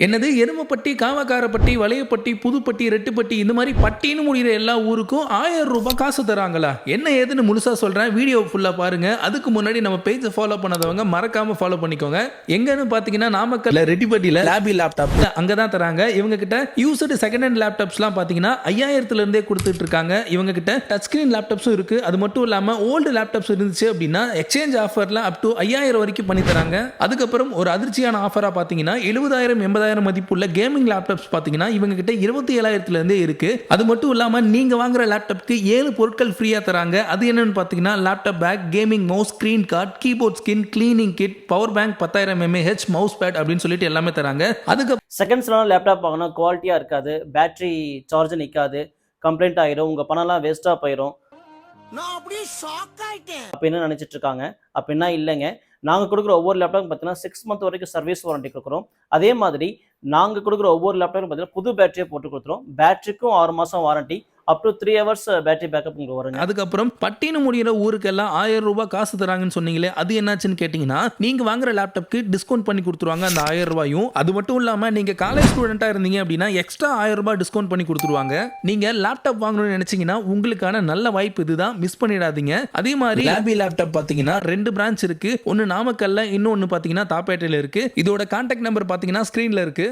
என்னது எருமப்பட்டி, காவக்காரப்பட்டி, வளையப்பட்டி, புதுப்பட்டி, ரெட்டுப்பட்டி இந்த மாதிரி பட்டின்னு முடிகிற எல்லா ஊருக்கும் 1000 ரூபாய் காசு தராங்களா? என்ன ஏதுன்னு முழுசா சொல்றேன். வீடியோ ஃபுல்லா பாருங்க. அதுக்கு முன்னாடி நம்ம பேஜை ஃபாலோ பண்ணாதவங்க மறக்காம ஃபாலோ பண்ணிக்கோங்க. எங்கன்னு பாத்தீங்கன்னா நாமக்கல்ல ரெட்டிப்பட்டியில லேபி லேப்டாப் அங்கதான் தராங்க. இவங்க கிட்ட யூஸ்டு செகண்ட் ஹேண்ட் லேப்டாப்ஸ்லாம் பாத்தீங்கன்னா 5000 இருந்தே கொடுத்துட்டு இருக்காங்க. இவங்க கிட்ட டச் ஸ்கிரீன் லேப்டாப்ஸும் இருக்கு. அது மட்டும் இல்லாம ஓல்டு லேப்டாப்ஸ் இருந்துச்சு அப்படின்னா எக்ஸ்சேஞ்ச் ஆஃபர்ல அப் டு 5000 வரைக்கும் பண்ணி தராங்க. அதுக்கப்புறம் ஒரு அதிர்ச்சியான ஆஃபரா பாத்தீங்கன்னா 70000 80,000 மதிப்புள்ள கேமிங் லேப்டாப்ஸ் பாத்தீங்கன்னா இவங்க கிட்ட 27,000 இருந்தே இருக்கு. அது மட்டும் இல்லாம நீங்க வாங்குற லேப்டாப்க்கு 7 பொருட்கள் ஃப்ரீயா தராங்க. அது என்னன்னு பாத்தீங்கன்னா laptop bag, gaming mouse, screen guard, keyboard skin, cleaning kit, power bank 10,000 mAh, mouse pad அப்படின்னு சொல்லிட்டு எல்லாமே தராங்க. அதுக்கு செகண்ட்ஸ்லாம் லேப்டாப் வாங்கினா குவாலிட்டியாக இருக்காது, பேட்டரி சார்ஜ் நிற்காது, கம்ப்ளைண்ட் ஆயிரும், உங்கள் பணம்லாம் வேஸ்ட்டாக போயிடும். நான் அப்படியே ஷாக் ஆயிட்டேன். அப்போ என்ன நினச்சிட்டு இருக்காங்க? அப்படின்னா இல்லைங்க. நாங்கள் கொடுக்குற ஒவ்வொரு லேப்டாப்பும் பார்த்தீங்கன்னா 6 மந்த் வரைக்கும் சர்வீஸ் வாரண்டி கொடுக்குறோம். அதே மாதிரி நாங்கள் கொடுக்குற ஒவ்வொரு லேப்டாப்பும் பார்த்தீங்கன்னா புது பேட்டரியை போட்டு கொடுத்துரும். பேட்டரிக்கும் 6 மாதம் warranty, up to 3 hours battery backup உங்களுக்கு வருங்க. அதுக்கப்புறம் பட்டின்னு முடிகிற ஊருக்கெல்லாம் 1000 ரூபாய் காசு தராங்கன்னு சொன்னீங்களே, அது என்னாச்சுன்னு கேட்டீங்கன்னா நீங்க வாங்குற லேப்டாப்க்கு டிஸ்கவுண்ட் பண்ணி கொடுத்துருவாங்க அந்த 1000 ரூபாயும். அது மட்டும் இல்லாம நீங்க காலேஜ் ஸ்டூடெண்டா இருந்தீங்க அப்படின்னா எக்ஸ்ட்ரா 1000 ரூபாய் டிஸ்கவுண்ட் பண்ணி கொடுத்துருவாங்க. நீங்க லேப்டாப் வாங்கணும்னு நினைச்சீங்கன்னா உங்களுக்கான நல்ல வாய்ப்பு இதுதான், மிஸ் பண்ணிடாதீங்க. அதே மாதிரி லேபி லேப்டாப் பாத்தீங்கன்னா 2 பிரான்ச் இருக்கு. ஒன்னு நாமக்கல்ல, இன்னொன்னு பாத்தீங்கன்னா தாப்பேட்டையில இருக்கு. இதோட கான்டாக்ட் நம்பர் பாத்தீங்கன்னா ஸ்கிரீன்ல இருக்கு.